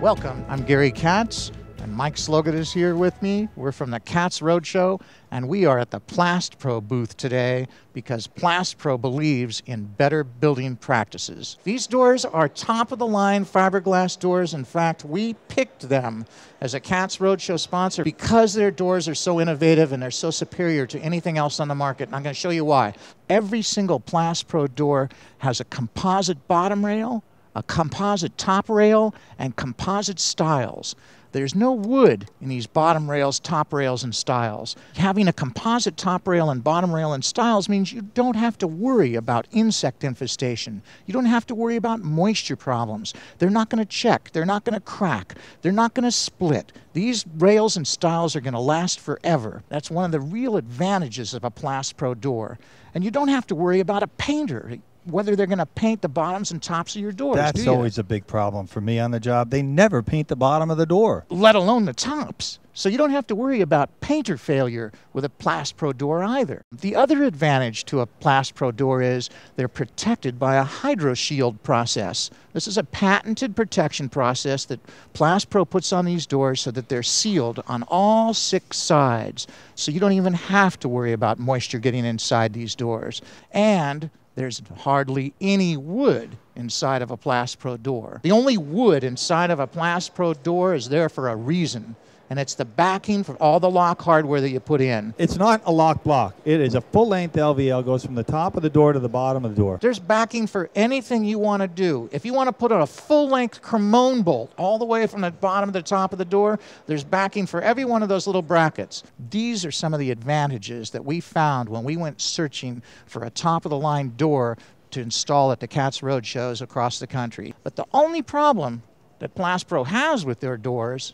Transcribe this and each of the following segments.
Welcome, I'm Gary Katz, and Mike Slogan is here with me. We're from the Katz Roadshow, and we are at the Plastpro booth today because Plastpro believes in better building practices. These doors are top-of-the-line fiberglass doors. In fact, we picked them as a Katz Roadshow sponsor because their doors are so innovative and they're so superior to anything else on the market, and I'm going to show you why. Every single Plastpro door has a composite bottom rail, a composite top rail, and composite stiles. There's no wood in these bottom rails, top rails, and stiles. Having a composite top rail and bottom rail and stiles means you don't have to worry about insect infestation. You don't have to worry about moisture problems. They're not going to check. They're not going to crack. They're not going to split. These rails and stiles are going to last forever. That's one of the real advantages of a Plastpro door. And you don't have to worry about a painter, whether they're going to paint the bottoms and tops of your doors. That's always a big problem for me on the job. They never paint the bottom of the door, let alone the tops. So you don't have to worry about painter failure with a Plastpro door either. The other advantage to a Plastpro door is they're protected by a HydroShield process. This is a patented protection process that Plastpro puts on these doors so that they're sealed on all 6 sides. So you don't even have to worry about moisture getting inside these doors. And there's hardly any wood inside of a Plastpro door. The only wood inside of a Plastpro door is there for a reason, and it's the backing for all the lock hardware that you put in. It's not a lock block. It is a full-length LVL, goes from the top of the door to the bottom of the door. There's backing for anything you want to do. If you want to put on a full-length Cremone bolt all the way from the bottom to the top of the door, there's backing for every one of those little brackets. These are some of the advantages that we found when we went searching for a top-of-the-line door to install at the Katz Roadshows across the country. But the only problem that Plastpro has with their doors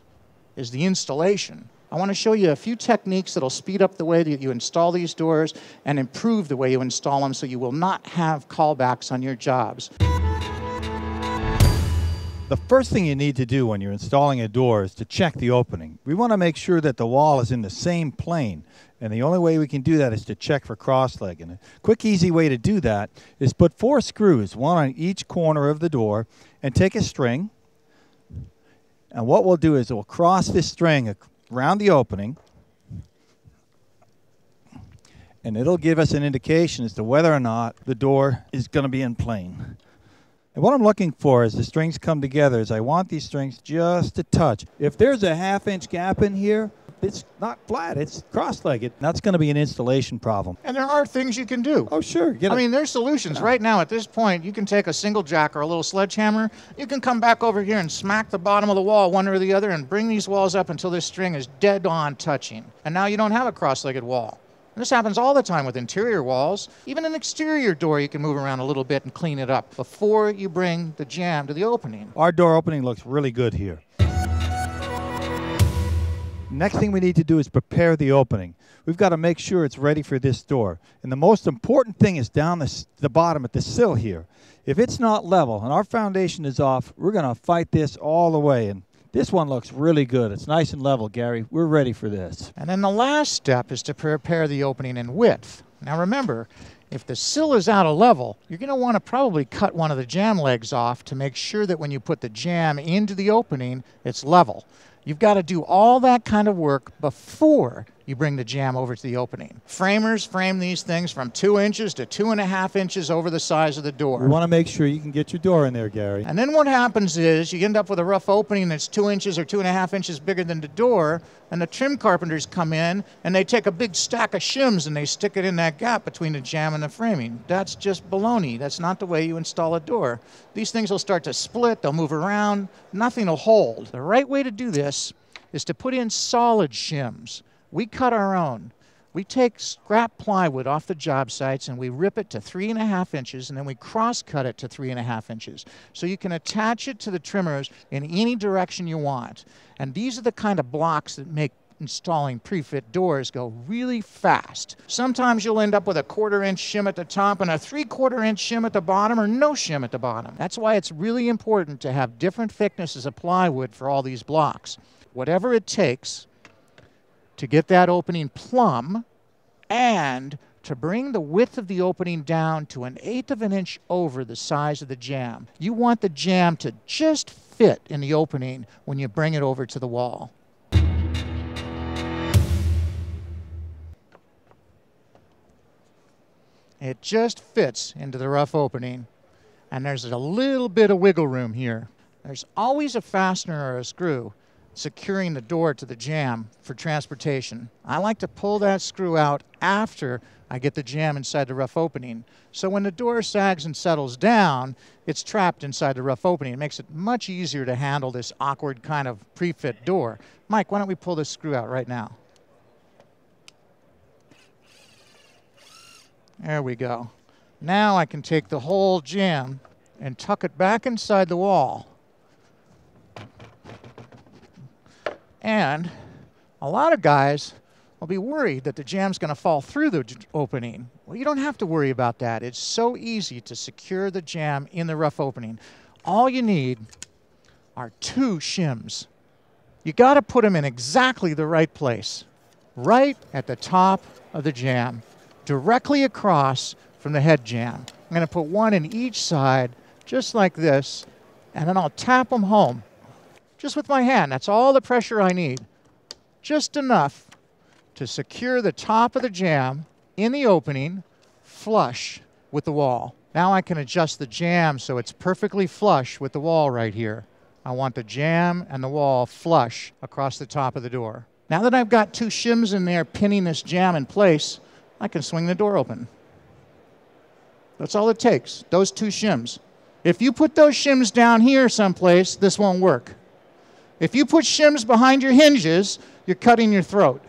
is the installation. I want to show you a few techniques that'll speed up the way that you install these doors and improve the way you install them so you will not have callbacks on your jobs. The first thing you need to do when you're installing a door is to check the opening. We want to make sure that the wall is in the same plane, and the only way we can do that is to check for cross-leg. And a quick, easy way to do that is put 4 screws, one on each corner of the door, and take a string. And what we'll do is we'll cross this string around the opening, and it'll give us an indication as to whether or not the door is going to be in plane. And what I'm looking for as the strings come together is I want these strings just to touch. If there's a 1/2-inch gap in here, it's not flat, it's cross-legged. That's going to be an installation problem. And there are things you can do. Oh, sure. I mean, there's solutions. Right now, at this point, you can take a single jack or a little sledgehammer. You can come back over here and smack the bottom of the wall one or the other and bring these walls up until this string is dead on touching. And now you don't have a cross-legged wall. And this happens all the time with interior walls. Even an exterior door, you can move around a little bit and clean it up before you bring the jamb to the opening. Our door opening looks really good here. Next thing we need to do is prepare the opening. We've got to make sure it's ready for this door. And the most important thing is down the bottom at the sill here. If it's not level and our foundation is off, we're going to fight this all the way. And this one looks really good. It's nice and level, Gary. We're ready for this. And then the last step is to prepare the opening in width. Now remember, if the sill is out of level, you're going to want to probably cut one of the jamb legs off to make sure that when you put the jamb into the opening, it's level. You've got to do all that kind of work before you bring the jamb over to the opening. Framers frame these things from 2 inches to 2.5 inches over the size of the door. We want to make sure you can get your door in there, Gary. And then what happens is you end up with a rough opening that's 2 inches or 2.5 inches bigger than the door, and the trim carpenters come in and they take a big stack of shims and they stick it in that gap between the jamb and the framing. That's just baloney. That's not the way you install a door. These things will start to split, they'll move around, nothing will hold. The right way to do this is to put in solid shims. We cut our own. We take scrap plywood off the job sites and we rip it to 3.5 inches, and then we cross-cut it to 3.5 inches. So you can attach it to the trimmers in any direction you want. And these are the kind of blocks that make installing pre-fit doors go really fast. Sometimes you'll end up with a 1/4-inch shim at the top and a 3/4-inch shim at the bottom, or no shim at the bottom. That's why it's really important to have different thicknesses of plywood for all these blocks. Whatever it takes to get that opening plumb and to bring the width of the opening down to 1/8 of an inch over the size of the jamb. You want the jamb to just fit in the opening when you bring it over to the wall. It just fits into the rough opening, and there's a little bit of wiggle room here. There's always a fastener or a screw securing the door to the jamb for transportation. I like to pull that screw out after I get the jamb inside the rough opening. So when the door sags and settles down, it's trapped inside the rough opening. It makes it much easier to handle this awkward kind of pre-fit door. Mike, why don't we pull this screw out right now? There we go. Now I can take the whole jamb and tuck it back inside the wall. And a lot of guys will be worried that the jamb's going to fall through the opening. Well, you don't have to worry about that. It's so easy to secure the jamb in the rough opening. All you need are 2 shims. You got to put them in exactly the right place, right at the top of the jamb, directly across from the head jamb. I'm going to put one in each side, just like this, and then I'll tap them home. Just with my hand. That's all the pressure I need. Just enough to secure the top of the jamb in the opening, flush with the wall. Now I can adjust the jamb so it's perfectly flush with the wall right here. I want the jamb and the wall flush across the top of the door. Now that I've got 2 shims in there pinning this jamb in place, I can swing the door open. That's all it takes, those 2 shims. If you put those shims down here someplace, this won't work. If you put shims behind your hinges, you're cutting your throat.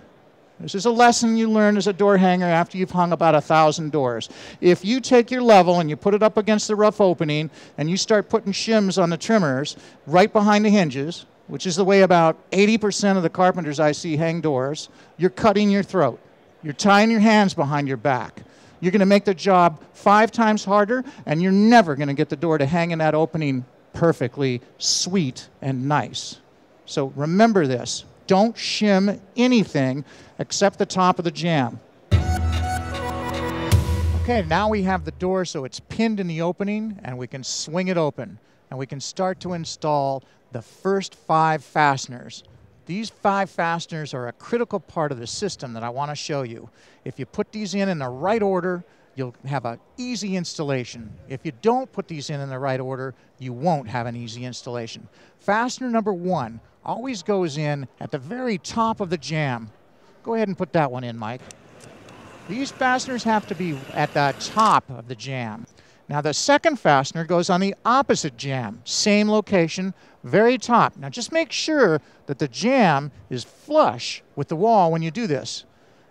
This is a lesson you learn as a door hanger after you've hung about 1,000 doors. If you take your level and you put it up against the rough opening and you start putting shims on the trimmers right behind the hinges, which is the way about 80% of the carpenters I see hang doors, you're cutting your throat. You're tying your hands behind your back. You're going to make the job 5 times harder, and you're never going to get the door to hang in that opening perfectly sweet and nice. So remember this. Don't shim anything except the top of the jamb. Okay, now we have the door so it's pinned in the opening, and we can swing it open. And we can start to install the first 5 fasteners. These 5 fasteners are a critical part of the system that I want to show you. If you put these in the right order, you'll have an easy installation. If you don't put these in the right order, you won't have an easy installation. Fastener number 1 always goes in at the very top of the jamb. Go ahead and put that one in, Mike. These fasteners have to be at the top of the jamb. Now the second fastener goes on the opposite jamb, same location, very top. Now just make sure that the jamb is flush with the wall when you do this.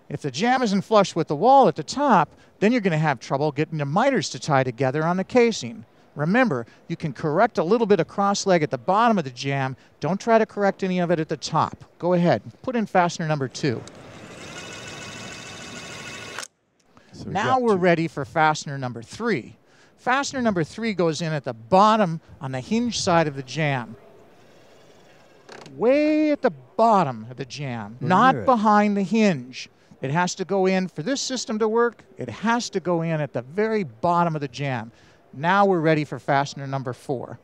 If the jamb isn't flush with the wall at the top, then you're going to have trouble getting the miters to tie together on the casing. Remember, you can correct a little bit of cross leg at the bottom of the jamb. Don't try to correct any of it at the top. Go ahead, put in fastener number 2. So now we're ready for fastener number 3. Fastener number 3 goes in at the bottom on the hinge side of the jamb. Way at the bottom of the jamb, not behind the hinge. It has to go in, for this system to work, it has to go in at the very bottom of the jamb. Now we're ready for fastener number 4.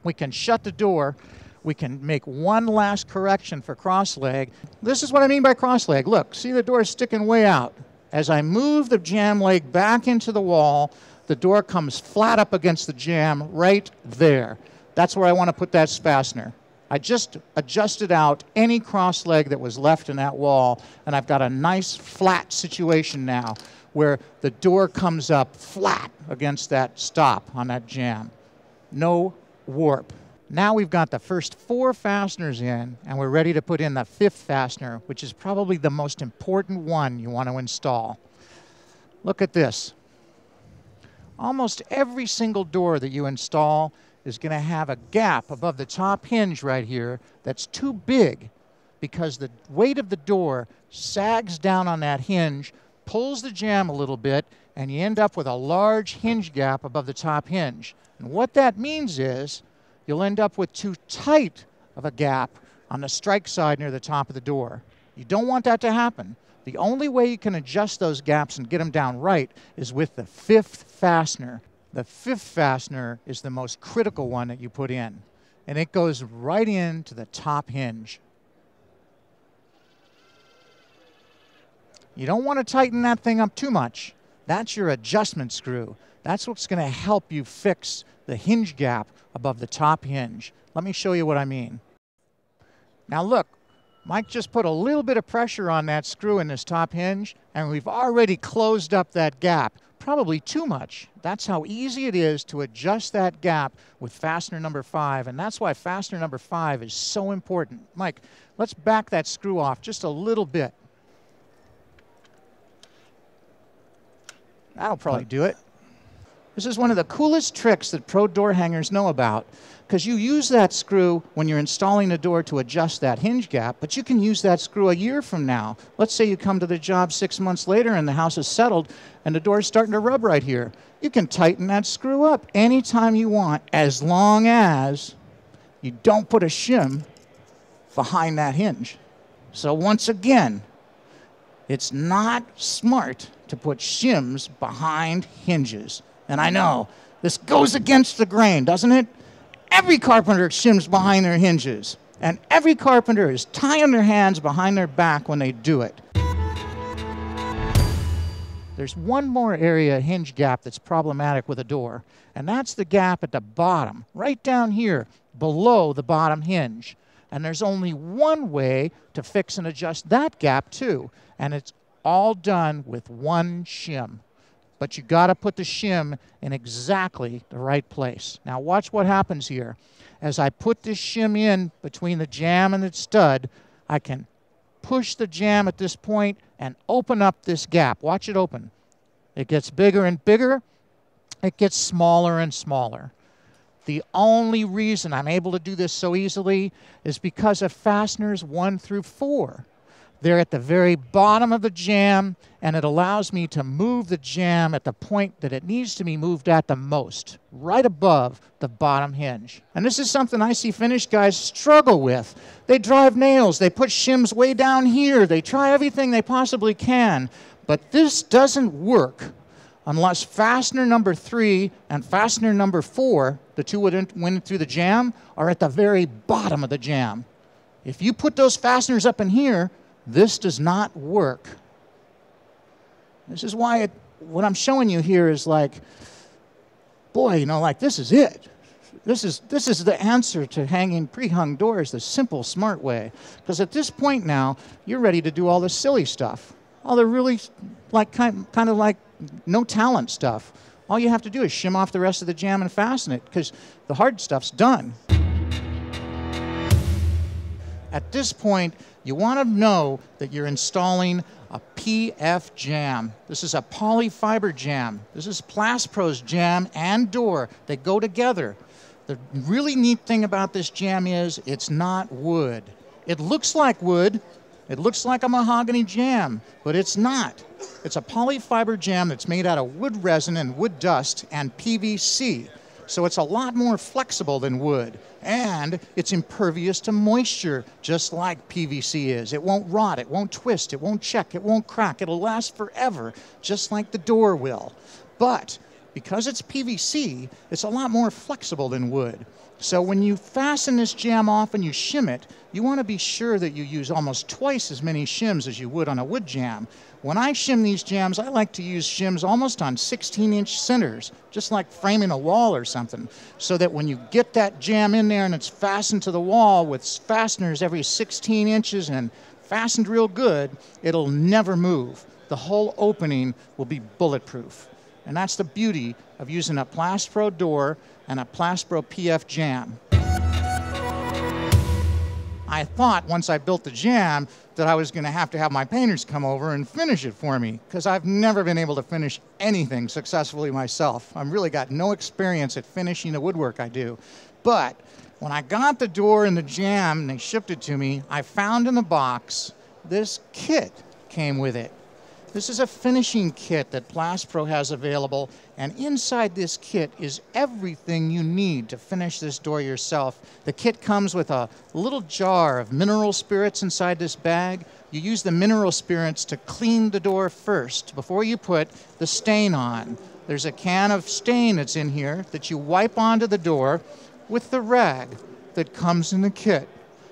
We can shut the door. We can make one last correction for cross leg. This is what I mean by cross leg. Look, see the door is sticking way out. As I move the jamb leg back into the wall, the door comes flat up against the jamb right there. That's where I want to put that fastener. I just adjusted out any cross leg that was left in that wall, and I've got a nice flat situation now where the door comes up flat against that stop on that jamb. No warp. Now we've got the first 4 fasteners in, and we're ready to put in the 5th fastener, which is probably the most important one you want to install. Look at this. Almost every single door that you install is going to have a gap above the top hinge right here that's too big because the weight of the door sags down on that hinge, pulls the jamb a little bit, and you end up with a large hinge gap above the top hinge. And what that means is you'll end up with too tight of a gap on the strike side near the top of the door. You don't want that to happen. The only way you can adjust those gaps and get them down right is with the 5th fastener. The 5th fastener is the most critical one that you put in, and it goes right into the top hinge. You don't want to tighten that thing up too much. That's your adjustment screw. That's what's going to help you fix the hinge gap above the top hinge. Let me show you what I mean. Now look, Mike just put a little bit of pressure on that screw in this top hinge, and we've already closed up that gap. Probably too much. That's how easy it is to adjust that gap with fastener number 5, and that's why fastener number 5 is so important. Mike, let's back that screw off just a little bit. That'll probably do it. This is one of the coolest tricks that pro door hangers know about, because you use that screw when you're installing a door to adjust that hinge gap, but you can use that screw a year from now. Let's say you come to the job 6 months later and the house is settled and the door's starting to rub right here. You can tighten that screw up anytime you want, as long as you don't put a shim behind that hinge. So once again, it's not smart to put shims behind hinges. And I know, this goes against the grain, doesn't it? Every carpenter shims behind their hinges, and every carpenter is tying their hands behind their back when they do it. There's one more area hinge gap that's problematic with a door, and that's the gap at the bottom, right down here, below the bottom hinge. And there's only one way to fix and adjust that gap too, and it's all done with one shim. But you got to put the shim in exactly the right place. Now watch what happens here. As I put this shim in between the jamb and the stud, I can push the jamb at this point and open up this gap. Watch it open. It gets bigger and bigger. It gets smaller and smaller. The only reason I'm able to do this so easily is because of fasteners 1 through 4. They're at the very bottom of the jamb, and it allows me to move the jamb at the point that it needs to be moved at the most, right above the bottom hinge. And this is something I see finish guys struggle with. They drive nails, they put shims way down here, they try everything they possibly can, but this doesn't work unless fastener number 3 and fastener number 4, the two that went through the jamb, are at the very bottom of the jamb. If you put those fasteners up in here, this does not work. This is why what I'm showing you here is like, boy, you know, like this is it. This is the answer to hanging pre-hung doors the simple, smart way. Because at this point now, you're ready to do all the silly stuff. All the really like kind of like no talent stuff. All you have to do is shim off the rest of the jamb and fasten it, because the hard stuff's done. At this point, you want to know that you're installing a PF jamb. This is a polyfiber jamb. This is Plastpro's jamb and door. They go together. The really neat thing about this jamb is it's not wood. It looks like wood. It looks like a mahogany jamb, but it's not. It's a polyfiber jamb that's made out of wood resin and wood dust and PVC. So it's a lot more flexible than wood, and it's impervious to moisture, just like PVC is. It won't rot, it won't twist, it won't check, it won't crack. It'll last forever, just like the door will. But because it's PVC, it's a lot more flexible than wood. So when you fasten this jamb off and you shim it, you want to be sure that you use almost twice as many shims as you would on a wood jamb. When I shim these jambs, I like to use shims almost on 16-inch centers, just like framing a wall or something, so that when you get that jamb in there and it's fastened to the wall with fasteners every 16 inches and fastened real good, it'll never move. The whole opening will be bulletproof. And that's the beauty of using a Plastpro door and a Plastpro PF jamb. I thought once I built the jamb that I was going to have my painters come over and finish it for me, because I've never been able to finish anything successfully myself. I've really got no experience at finishing the woodwork I do. But when I got the door and the jamb and they shipped it to me, I found in the box this kit came with it. This is a finishing kit that Plastpro has available, and inside this kit is everything you need to finish this door yourself. The kit comes with a little jar of mineral spirits inside this bag. You use the mineral spirits to clean the door first before you put the stain on. There's a can of stain that's in here that you wipe onto the door with the rag that comes in the kit.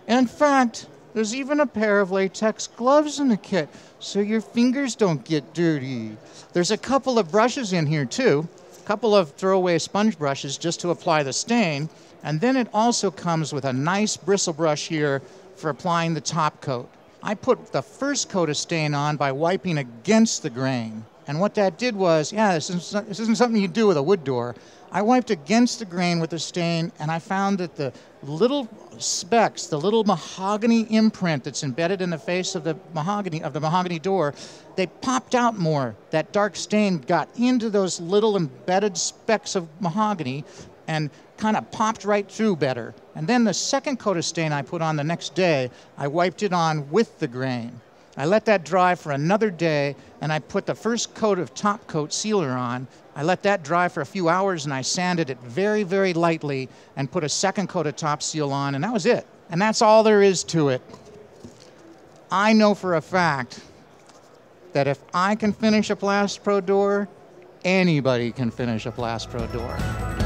And in fact, there's even a pair of latex gloves in the kit so your fingers don't get dirty. There's a couple of brushes in here too, a couple of throwaway sponge brushes just to apply the stain. And then it also comes with a nice bristle brush here for applying the top coat. I put the first coat of stain on by wiping against the grain. And what that did was, this isn't something you do with a wood door. I wiped against the grain with the stain, and I found that the little specks, the little mahogany imprint that's embedded in the face of the mahogany door, they popped out more. That dark stain got into those little embedded specks of mahogany and kind of popped right through better. And then the second coat of stain I put on the next day, I wiped it on with the grain. I let that dry for another day, and I put the first coat of top coat sealer on. I let that dry for a few hours, and I sanded it very, very lightly and put a second coat of top seal on, and that was it. And that's all there is to it. I know for a fact that if I can finish a Plastpro door, anybody can finish a Plastpro door.